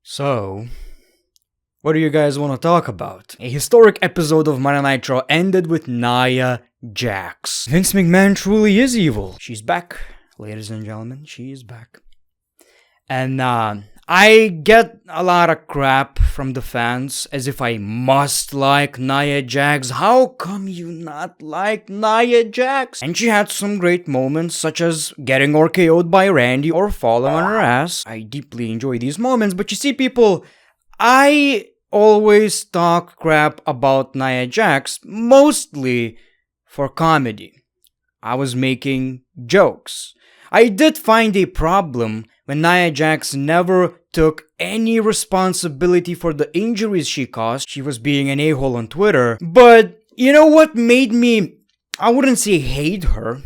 So, what do you guys want to talk about? A historic episode of Monday Night Raw ended with Nia Jax. Vince McMahon truly is evil. She's back, ladies and gentlemen, she is back. And I get a lot of crap from the fans as if I must like Nia Jax. How come you not like Nia Jax? And she had some great moments such as getting RKO'd by Randy or falling on her ass. I deeply enjoy these moments, but you see people, I always talk crap about Nia Jax, mostly for comedy. I was making jokes. I did find a problem when Nia Jax never took any responsibility for the injuries she caused. She was being an a-hole on Twitter. But you know what made me, I wouldn't say hate her.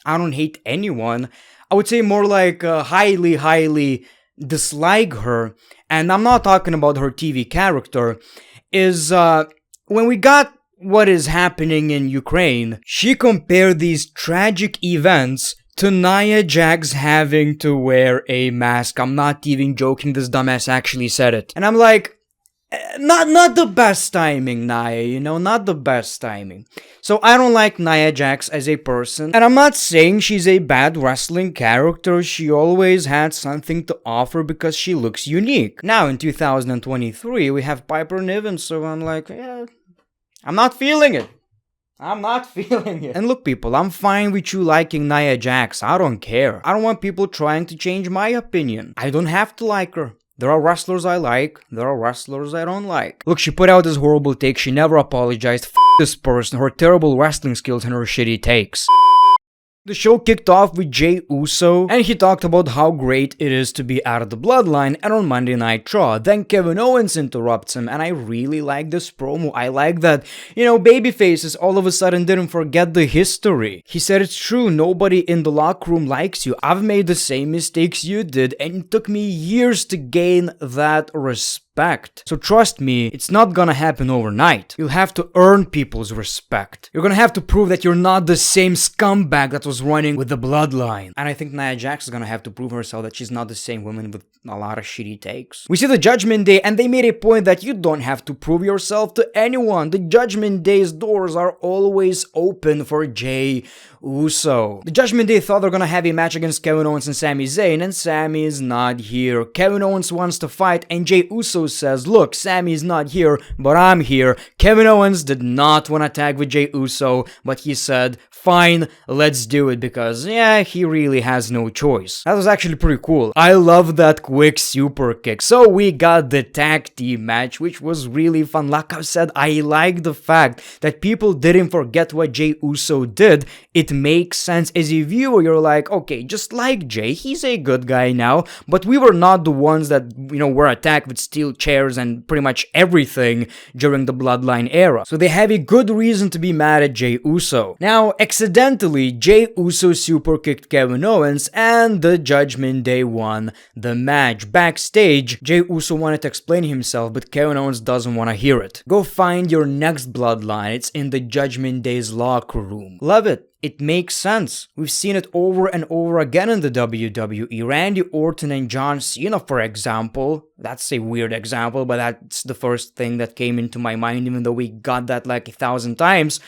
I don't hate anyone. I would say more like highly dislike her. And I'm not talking about her TV character. Is when we got what is happening in Ukraine, she compared these tragic events to Nia Jax having to wear a mask. I'm not even joking, this dumbass actually said it. And I'm like, not the best timing, Nia, you know, not the best timing. So I don't like Nia Jax as a person. And I'm not saying she's a bad wrestling character. She always had something to offer because she looks unique. Now in 2023, we have Piper Niven, so I'm like, yeah, I'm not feeling it. I'm not feeling it. And look, people, I'm fine with you liking Nia Jax. I don't care. I don't want people trying to change my opinion. I don't have to like her. There are wrestlers I like. There are wrestlers I don't like. Look, she put out this horrible take. She never apologized. F this person, her terrible wrestling skills and her shitty takes. The show kicked off with Jey Uso, and he talked about how great it is to be out of the bloodline and on Monday Night Raw. Then Kevin Owens interrupts him, and I really like this promo. I like that, babyfaces all of a sudden didn't forget the history. He said it's true, nobody in the locker room likes you. I've made the same mistakes you did, and it took me years to gain that respect. So trust me, it's not gonna happen overnight. You'll have to earn people's respect. You're gonna have to prove that you're not the same scumbag that was running with the bloodline. And I think Nia Jax is gonna have to prove herself that she's not the same woman with a lot of shitty takes. We see the Judgment Day, and they made a point that you don't have to prove yourself to anyone. The Judgment Day's doors are always open for Jey Uso. The Judgment Day thought they're gonna have a match against Kevin Owens and Sami Zayn, and Sami is not here. Kevin Owens wants to fight, and Jey Uso says, look, Sami's not here, but I'm here. Kevin Owens did not want to tag with Jey Uso, but he said, fine, let's do it, because, yeah, he really has no choice. That was actually pretty cool. I love that quick super kick. So we got the tag team match, which was really fun. Like I said, I like the fact that people didn't forget what Jey Uso did. It makes sense. As a viewer, you're like, okay, just like Jey, he's a good guy now, but we were not the ones that, were attacked with steel chairs and pretty much everything during the Bloodline era. So they have a good reason to be mad at Jey Uso. Now, accidentally, Jey Uso super kicked Kevin Owens, and the Judgment Day won the match. Backstage, Jey Uso wanted to explain himself, but Kevin Owens doesn't want to hear it. Go find your next Bloodline. It's in the Judgment Day's locker room. Love it. It makes sense. We've seen it over and over again in the WWE. Randy Orton and John Cena, for example. That's a weird example, but that's the first thing that came into my mind, even though we got that like 1,000 times.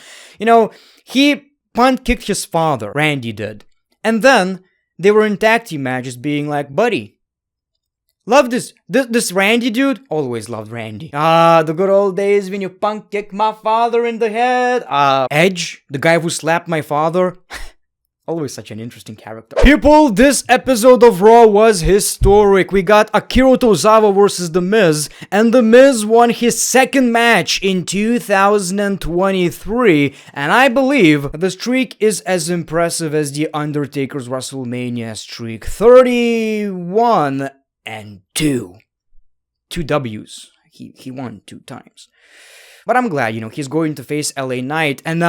He punt kicked his father, Randy did. And then they were in tag team matches being like, buddy, love this Randy dude. Always loved Randy. The good old days when you punk kicked my father in the head. Edge, the guy who slapped my father. Always such an interesting character. People, this episode of Raw was historic. We got Akira Tozawa versus The Miz, and The Miz won his second match in 2023, and I believe the streak is as impressive as The Undertaker's WrestleMania streak. 31-2. 2 W's. He won 2 times. But I'm glad, he's going to face LA Knight, and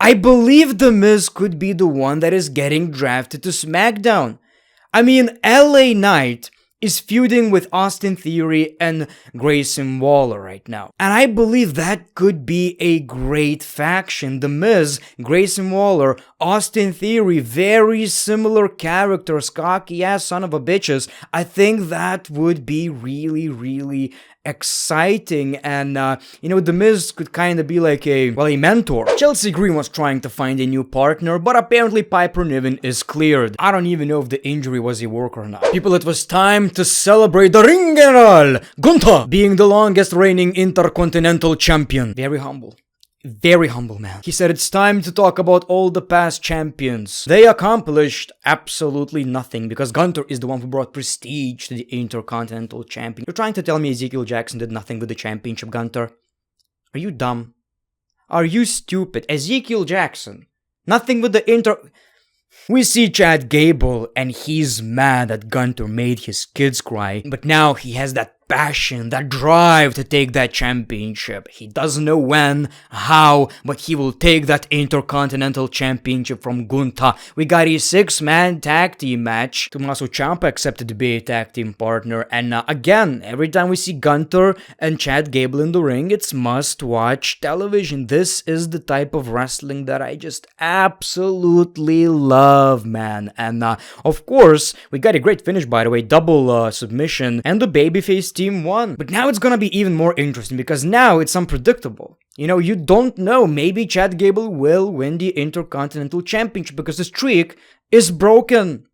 I believe The Miz could be the one that is getting drafted to SmackDown. I mean, LA Knight is feuding with Austin Theory and Grayson Waller right now. And I believe that could be a great faction. The Miz, Grayson Waller, Austin Theory, very similar characters, cocky ass son of a bitches. I think that would be really, really exciting, and The Miz could kind of be like a mentor. Chelsea Green was trying to find a new partner, but apparently Piper Niven is cleared. I don't even know if the injury was a work or not. People, it was time to celebrate the Ring General, Gunther, being the longest reigning Intercontinental Champion. Very humble. Very humble man. He said it's time to talk about all the past champions. They accomplished absolutely nothing because Gunther is the one who brought prestige to the Intercontinental Champion. You're trying to tell me Ezekiel Jackson did nothing with the championship, Gunther? Are you dumb? Are you stupid? Ezekiel Jackson. Nothing with the We see Chad Gable and he's mad that Gunther made his kids cry, but now he has that passion, that drive to take that championship. He doesn't know when, how, but he will take that Intercontinental Championship from Gunther. We got a 6-man tag team match. Tommaso Ciampa accepted to be a tag team partner, and again, every time we see Gunther and Chad Gable in the ring, it's must-watch television. This is the type of wrestling that I just absolutely love, man. And of course, we got a great finish, by the way, double submission, and the babyface team won. But now it's gonna be even more interesting because now it's unpredictable. You don't know. Maybe Chad Gable will win the Intercontinental Championship because the streak is broken.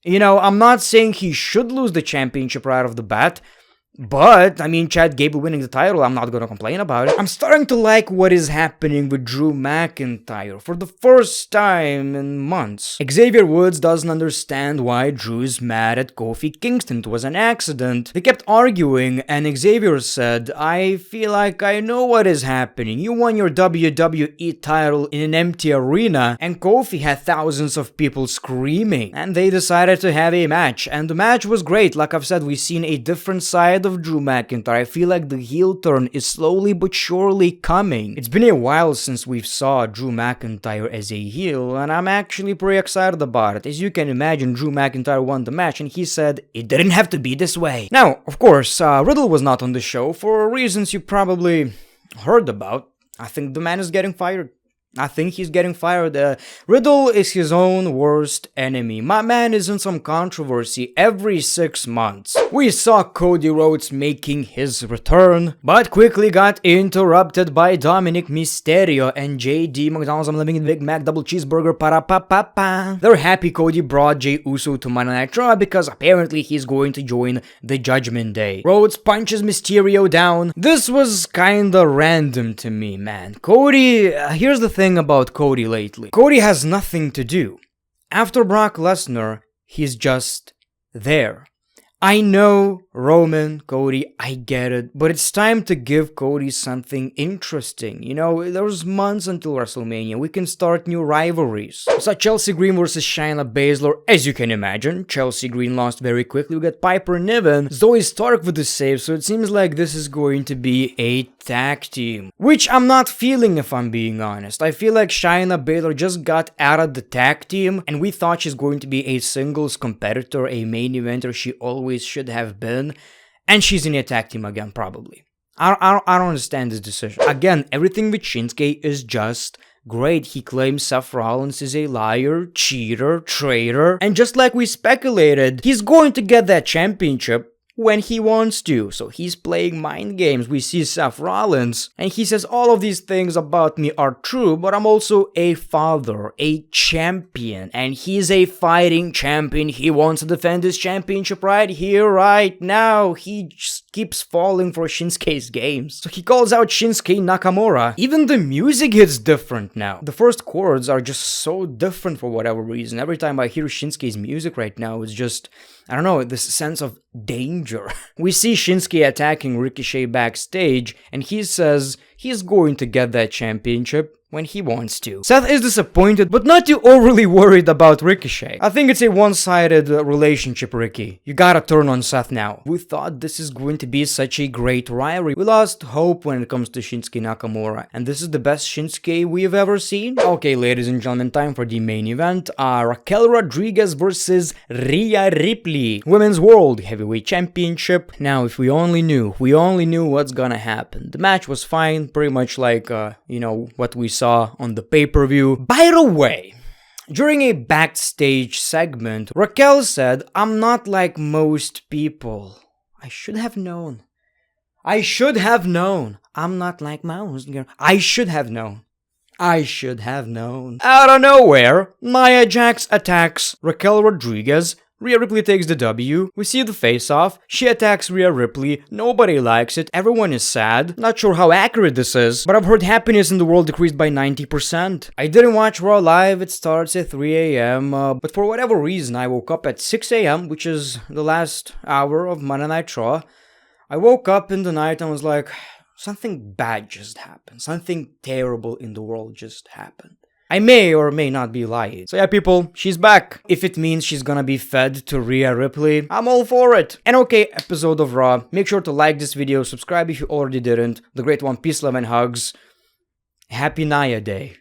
I'm not saying he should lose the championship right off the bat. But, Chad Gable winning the title, I'm not gonna complain about it. I'm starting to like what is happening with Drew McIntyre for the first time in months. Xavier Woods doesn't understand why Drew is mad at Kofi Kingston. It was an accident. They kept arguing, and Xavier said, I feel like I know what is happening. You won your WWE title in an empty arena, and Kofi had thousands of people screaming. And they decided to have a match, and the match was great. Like I've said, we've seen a different side of Drew McIntyre. I feel like the heel turn is slowly but surely coming. It's been a while since we saw Drew McIntyre as a heel, and I'm actually pretty excited about it. As you can imagine, Drew McIntyre won the match, and he said it didn't have to be this way. Now, of course, Riddle was not on the show for reasons you probably heard about. I think the man is getting fired. I think he's getting fired. Riddle is his own worst enemy. My man is in some controversy every 6 months. We saw Cody Rhodes making his return, but quickly got interrupted by Dominic Mysterio and JD McDonald's. I'm living in Big Mac double cheeseburger. Para-pa-pa-pa. They're happy Cody brought Jey Uso to Monday Night Raw because apparently he's going to join the Judgment Day. Rhodes punches Mysterio down. This was kinda random to me, man. Cody, here's the thing about Cody lately. Cody has nothing to do. After Brock Lesnar, he's just there. I know, Roman, Cody, I get it, but it's time to give Cody something interesting. There's months until WrestleMania. We can start new rivalries. We saw Chelsea Green versus Shayna Baszler. As you can imagine, Chelsea Green lost very quickly. We got Piper Niven, Zoe Stark with the save, so it seems like this is going to be a tag team. Which I'm not feeling, if I'm being honest. I feel like Shayna Baszler just got out of the tag team, and we thought she's going to be a singles competitor, a main eventer she always should have been, and she's in a tag team again, probably. I don't understand this decision. Again, everything with Shinsuke is just great. He claims Seth Rollins is a liar, cheater, traitor, and just like we speculated, he's going to get that championship when he wants to. So he's playing mind games. We see Seth Rollins, and he says all of these things about me are true, but I'm also a father, a champion, and he's a fighting champion. He wants to defend his championship right here, right now. He just keeps falling for Shinsuke's games. So he calls out Shinsuke Nakamura. Even the music hits different now. The first chords are just so different for whatever reason. Every time I hear Shinsuke's music right now, it's just, I don't know, this sense of danger. We see Shinsuke attacking Ricochet backstage, and he says he's going to get that championship when he wants to. Seth is disappointed, but not too overly worried about Ricochet. I think it's a one-sided relationship, Ricky. You gotta turn on Seth now. We thought this is going to be such a great rivalry. We lost hope when it comes to Shinsuke Nakamura, and this is the best Shinsuke we've ever seen. Okay, ladies and gentlemen, time for the main event. Raquel Rodriguez versus Rhea Ripley. Women's World Heavyweight Championship. Now, if we only knew what's gonna happen. The match was fine, pretty much like, what we saw on the pay-per-view. By the way, during a backstage segment, Raquel said, "I'm not like most people." I should have known. I'm not like most. I should have known. Out of nowhere, Nia Jax attacks Raquel Rodriguez. Rhea Ripley takes the W. We see the face-off. She attacks Rhea Ripley. Nobody likes it. Everyone is sad. Not sure how accurate this is, but I've heard happiness in the world decreased by 90%. I didn't watch Raw live. It starts at 3 a.m. But for whatever reason, I woke up at 6 a.m., which is the last hour of Monday Night Raw. I woke up in the night and was like, something bad just happened. Something terrible in the world just happened. I may or may not be lying. So yeah, people, she's back. If it means she's gonna be fed to Rhea Ripley, I'm all for it. And okay, episode of Raw. Make sure to like this video, subscribe if you already didn't. The great one, peace, love, and hugs. Happy Nia Day.